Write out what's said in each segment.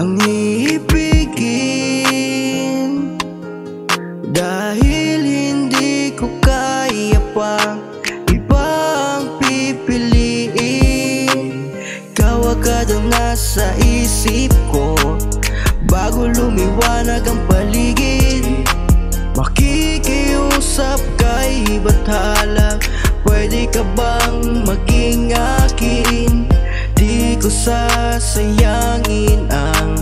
ang iibigin, dahil hindi ko kaya pang ibang pipiliin. Ikaw agad ang nasa isip ko bago lumiwanag ang paligid. Makikiusap kay bathala, pwede ka bang maging akin? Di ko sasayangin ang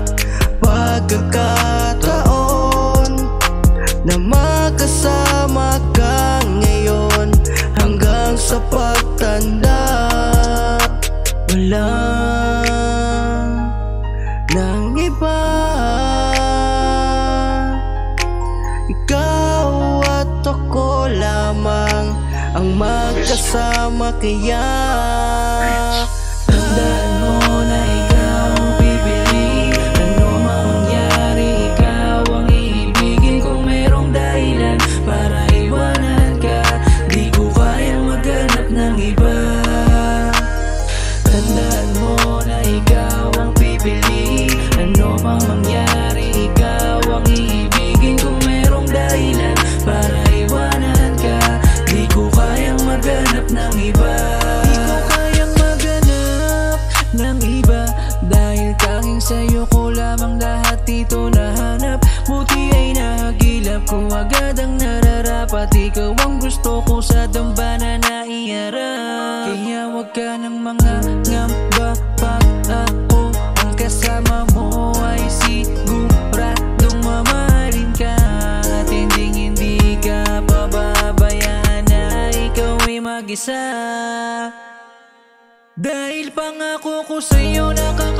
pagkakataon na makasama ka ngayon hanggang sa pagtanda. Wala nang iba, ikaw at ako lamang ang magkasama. Kaya tandaan mo na ikaw ang pipili, ano mang mangyari ikaw ang iibigin. Kung merong dahilan para iwanan ka, di ko kayang maghanap ng iba. Tandaan mo na ikaw ang pipili, ano mang mangyari ikaw ang iibigin. Kung merong dahilan para iwanan ka, di ko kayang maghanap ng iba. Ng iba, dahil tanging sa'yo ko lamang lahat dito nahanap. Buti ay nahagilap ko agad ang nararapat. Ikaw ang gusto ko sa dambana na iharap. Kaya wag ka ng mga ngamba, pag ako ang kasama mo ay siguradong mamahalin ka. At hindi ka pababayaan na ikaw ay mag-isa. Dahil pangako ko sa'yo nakaka